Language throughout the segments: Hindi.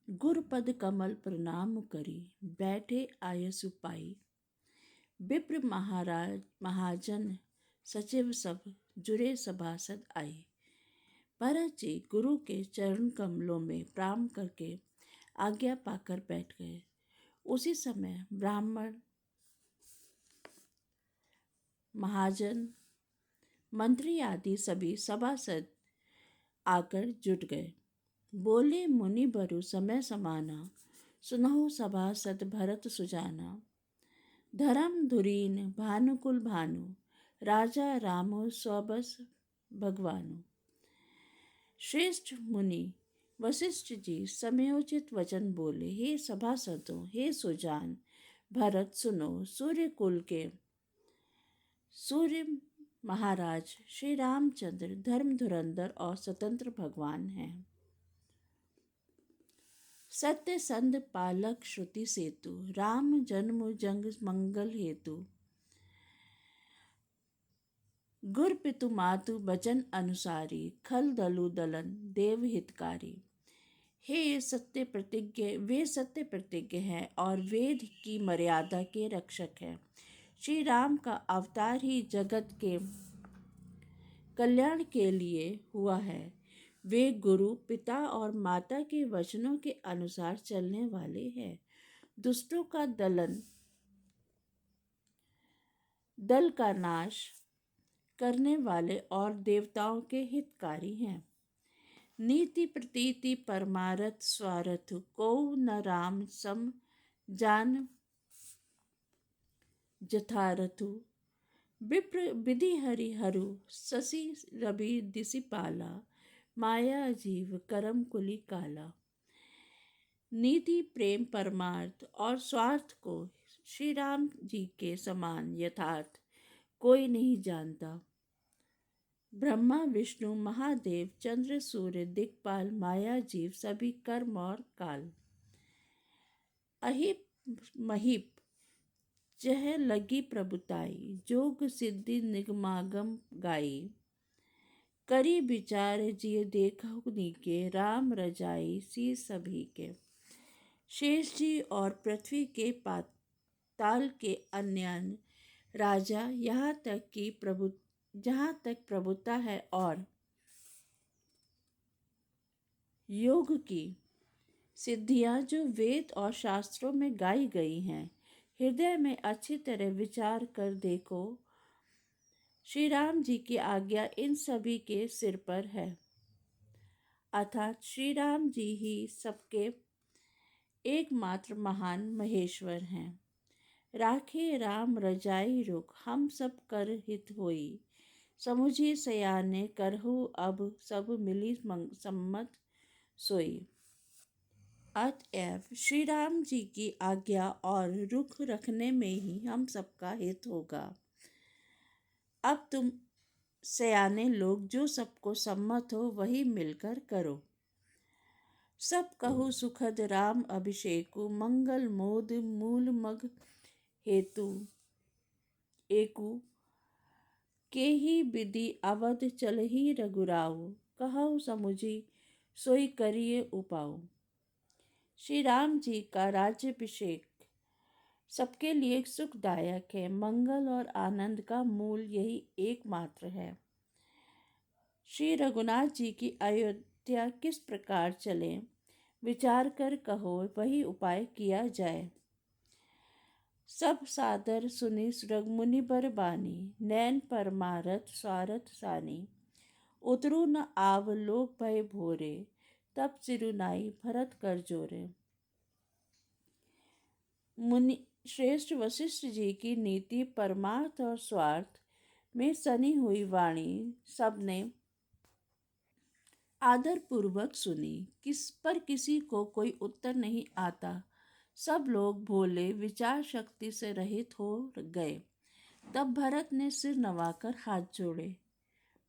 गुरुपद कमल प्रणाम करी, बैठे आयसु पाई। विप्र महाराज महाजन सचिव सब, जुड़े सभासद आए। भरत जी गुरु के चरण कमलों में प्रणाम करके आज्ञा पाकर बैठ गए। उसी समय ब्राह्मण, महाजन, मंत्री आदि सभी सभासद आकर जुट गए। बोले मुनि बरु समय समाना, सुनहु सभासद भरत सुजाना। धर्म धुरीन भानुकुल भानु, राजा रामो स्वबस भगवानु। श्रेष्ठ मुनि वशिष्ठ जी समयोचित वचन बोले, हे सभासदों, हे सुजान, भरत सुनो, सूर्य कुल के सूर्य महाराज श्री रामचंद्र धर्म धुरंधर और स्वतंत्र भगवान हैं। सत्य संध पालक श्रुति सेतु, राम जन्म जंग मंगल हेतु। गुर पितु मातु बचन अनुसारी, खल दलु दलन देव हितकारी। हे सत्य प्रतिज्ञ, वे सत्य प्रतिज्ञ हैं और वेद की मर्यादा के रक्षक हैं। श्री राम का अवतार ही जगत के कल्याण के लिए हुआ है। वे गुरु, पिता और माता के वचनों के अनुसार चलने वाले हैं। दुष्टों का दल का नाश करने वाले और देवताओं के हितकारी हैं। नीति प्रतीति परमारथ स्वारथ, को न राम सम जान जथारथु। विप्र विधि हरि हरु, शशि रवि दिशिपाला, माया जीव करम कुली काला। नीति प्रेम परमार्थ और स्वार्थ को श्री राम जी के समान यथार्थ कोई नहीं जानता। ब्रह्मा विष्णु महादेव चंद्र सूर्य दिक्पाल माया जीव सभी कर्म और काल। अहिप महीप जह लगी प्रभुताई, जोग सिद्धि निगमागम गाई। करी विचार जिय देखो नीके, राम रजाई सी सभी के। शेष जी और पृथ्वी के पाताल के अन्य राजा, जहाँ तक प्रभुता है और योग की सिद्धियां जो वेद और शास्त्रों में गाई गई हैं, हृदय में अच्छी तरह विचार कर देखो। श्री राम जी की आज्ञा इन सभी के सिर पर है, अर्थात श्री राम जी ही सबके एकमात्र महान महेश्वर हैं। राखे राम रजाई रुख, हम सब कर हित होई। समुझी सयाने करहु अब, सब मिली सम्मत सोई। अतएव श्री राम जी की आज्ञा और रुख रखने में ही हम सबका हित होगा। अब तुम सयाने लोग जो सबको सम्मत हो वही मिलकर करो। सब कहु सुखद राम अभिषेकु, मंगल मोद मूल मग हेतु एकु। के ही विधि अवध चलहि रघुराऊ, कहु समुझी सोई करिए उपाऊ। श्री राम जी का राज्याभिषेक सबके लिए सुखदायक है। मंगल और आनंद का मूल यही एकमात्र है। श्री रघुनाथ जी की अयोध्या किस प्रकार चले, विचार कर कहो वही उपाय किया जाए। सब सादर सुनी मुनि बर बानी, नैन परमारथ स्वारथ सानी। उतरु न आव लोक भय भोरे, तब सिरुनाई भरत कर जोरे। मुनि श्रेष्ठ वशिष्ठ जी की नीति परमार्थ और स्वार्थ में सनी हुई वाणी सबने आदर पूर्वक सुनी। किसी को कोई उत्तर नहीं आता। सब लोग भोले विचार शक्ति से रहित हो गए। तब भरत ने सिर नवाकर हाथ जोड़े।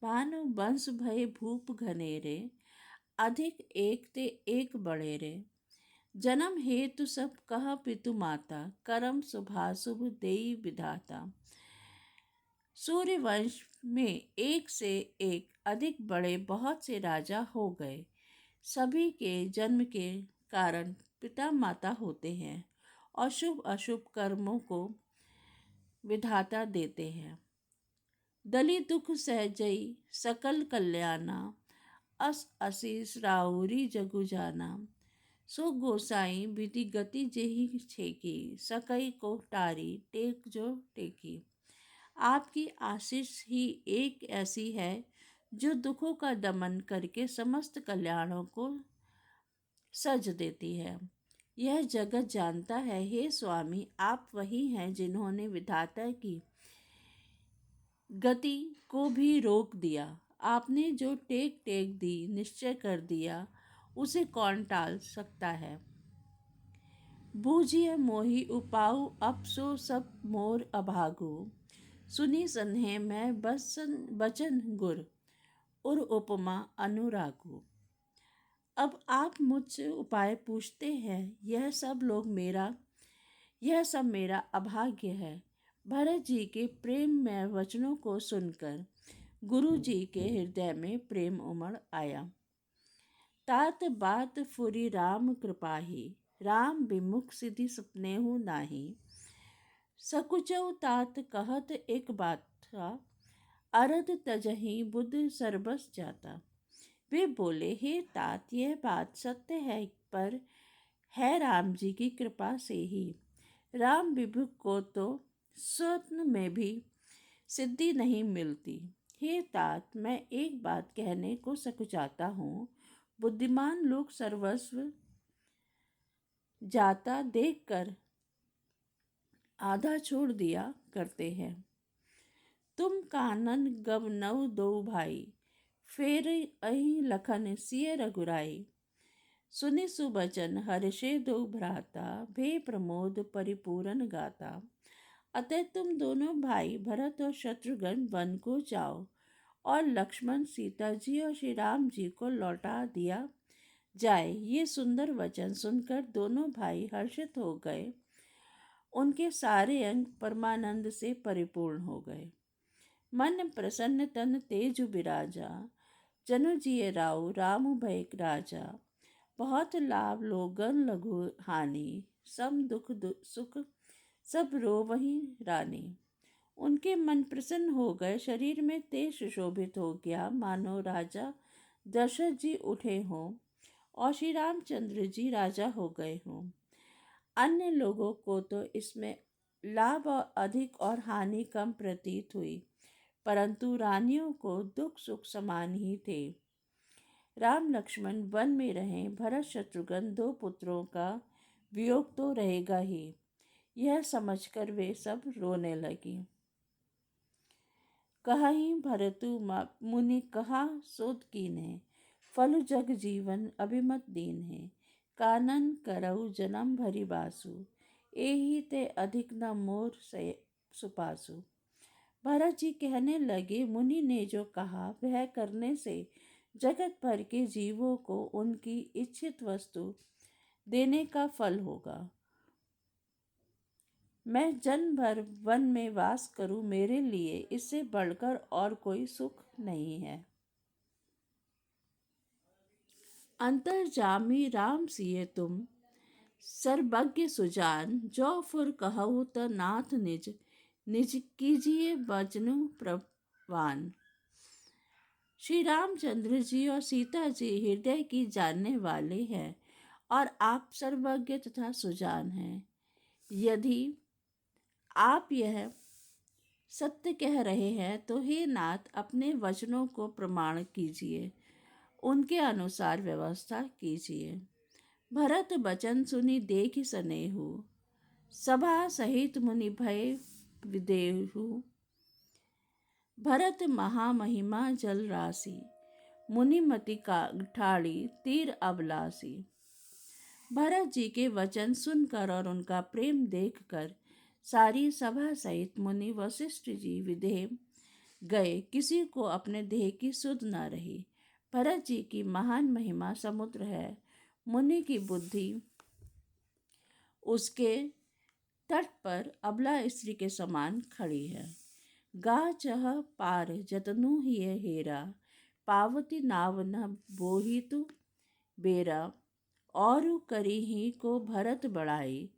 भानु वंश भय भूप घनेरे, अधिक एक ते एक बड़ेरे। जन्म हेतु सब कह पितु माता, करम शुभाशुभ देई विधाता। सूर्य वंश में एक से एक अधिक बड़े बहुत से राजा हो गए। सभी के जन्म के कारण पिता माता होते हैं और शुभ अशुभ कर्मों को विधाता देते हैं। दली दुख सहजई सकल कल्याणा, अस असीस राउरी जगु जाना। सो गोसाई विधि गति जेहि छेकी, सकई को टारी टेक जो टेकी। आपकी आशीष ही एक ऐसी है जो दुखों का दमन करके समस्त कल्याणों को सज देती है। यह जगत जानता है, हे स्वामी, आप वही हैं जिन्होंने विधाता की गति को भी रोक दिया। आपने जो टेक टेक दी, निश्चय कर दिया, उसे कौन टाल सकता है। बूझिए मोहि उपाऊ अब सो सब मोर अभागु, सुनी सन्हे मैं बचन गुर, उर उपमा अनुरागु। अब आप मुझसे उपाय पूछते हैं, यह सब मेरा अभाग्य है। भरत जी के प्रेम में वचनों को सुनकर गुरु जी के हृदय में प्रेम उमड़ आया। तात बात फुरी राम कृपाही, राम विमुख सिद्धि सपनेहु नाही। सकुचौ तात कहत एक बात, अरद तजहि बुद्ध सरबस जाता। वे बोले, हे तात, यह बात सत्य है, पर है राम जी की कृपा से ही। राम विमुख को तो स्वप्न में भी सिद्धि नहीं मिलती। हे तात, मैं एक बात कहने को सकुचाता हूँ। बुद्धिमान लोग सर्वस्व जाता देखकर आधा छोड़ दिया करते हैं। तुम कानन गवनऊ दो भाई, फेर अहि लखन सिय रघुराई। सुनि सुबचन हर्षे दो भ्राता, भे प्रमोद परिपूरन गाता। अतः तुम दोनों भाई भरत और शत्रुघ्न वन को जाओ और लक्ष्मण, सीता जी और श्री राम जी को लौटा दिया जाए। ये सुंदर वचन सुनकर दोनों भाई हर्षित हो गए। उनके सारे अंग परमानंद से परिपूर्ण हो गए। मन प्रसन्न तन तेजु बिराजा, जनु जिय राउ राम भय राजा। बहुत लाभ लोगन लघु हानि, सम दुख सुख सब रोवहि रानी। उनके मन प्रसन्न हो गए, शरीर में तेज सुशोभित हो गया, मानो राजा दशरथ जी उठे हों और श्री रामचंद्र जी राजा हो गए हों। अन्य लोगों को तो इसमें लाभ अधिक और हानि कम प्रतीत हुई, परंतु रानियों को दुख सुख समान ही थे। राम लक्ष्मण वन में रहे, भरत शत्रुघ्न दो पुत्रों का वियोग तो रहेगा ही, यह समझकर वे सब रोने लगी। कहि भरतु मुनि कहा सोत कीन्हे, फल जग जीवन अभिमत दीन है। कानन करऊ जन्म भरी बासु, एहि ते अधिक न मोर से सुपासु। भरत जी कहने लगे, मुनि ने जो कहा वह करने से जगत भर के जीवों को उनकी इच्छित वस्तु देने का फल होगा। मैं जन्म भर वन में वास करूं, मेरे लिए इससे बढ़कर और कोई सुख नहीं है। अंतर्जामी राम सिए तुम, सर्वज्ञ सुजान। जो फुर कहु त नाथ निज, निज कीजिए वचनु प्रवान। श्री रामचंद्र जी और सीता जी हृदय की जानने वाले हैं और आप सर्वज्ञ तथा सुजान हैं। यदि आप यह सत्य कह रहे हैं तो हे नाथ, अपने वचनों को प्रमाण कीजिए, उनके अनुसार व्यवस्था कीजिए। भरत बचन सुनी देखि सनेहु, सभा सहित मुनि भय विदेहु। भरत महामहिमा जल राशि, मुनिमति का ठाड़ी तीर अबलासी। भरत जी के वचन सुनकर और उनका प्रेम देखकर सारी सभा सहित मुनि वशिष्ठ जी विदेह गए, किसी को अपने देह की सुध न रही। भरत जी की महान महिमा समुद्र है, मुनि की बुद्धि उसके तट पर अबला स्त्री के समान खड़ी है। गा चह पार जतनु हिय हेरा, पावती नाव न बोहितु बेरा। और करी ही को भरत बढ़ाई,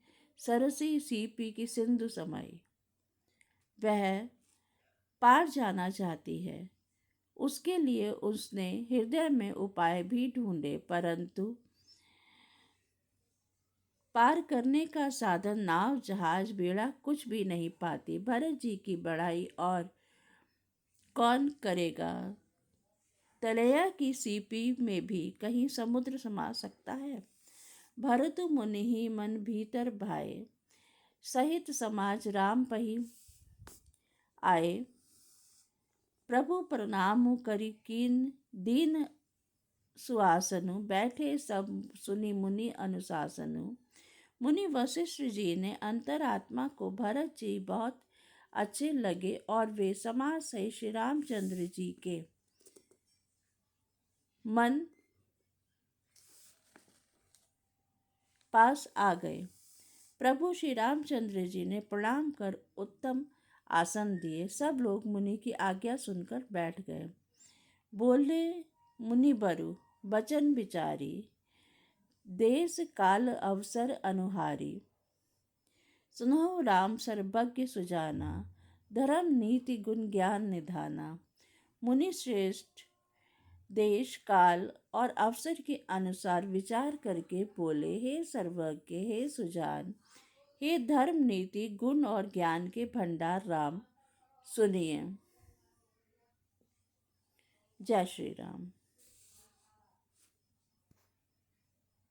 सरसी सीपी की सिंधु समाई। वह पार जाना चाहती है, उसके लिए उसने हृदय में उपाय भी ढूंढे, परंतु पार करने का साधन नाव जहाज बेड़ा कुछ भी नहीं पाती। भरत जी की बढ़ाई और कौन करेगा? तलैया की सीपी में भी कहीं समुद्र समा सकता है। भरत मुनि ही मन भीतर भाए, सहित समाज राम पही आए। प्रभु प्रणाम करी कीन, दीन सुआसनु, बैठे सब सुनी मुनि अनुशासनु। मुनि वशिष्ठ जी ने अंतरात्मा को भरत जी बहुत अच्छे लगे और वे समाज से श्री रामचंद्र जी के मन पास आ गए। प्रभु श्री रामचंद्र जी ने प्रणाम कर उत्तम आसन दिए। सब लोग मुनि की आज्ञा सुनकर बैठ गए। बोले मुनि बरु बचन विचारी, देश काल अवसर अनुहारी। सुनो राम सर्वज्ञ सुजाना, धर्म नीति गुण ज्ञान निधाना। मुनि श्रेष्ठ देश काल और अवसर के अनुसार विचार करके बोले, हे सर्वज्ञ, हे सुजान, हे धर्म नीति गुण और ज्ञान के भंडार राम, सुनिए। जय श्री राम।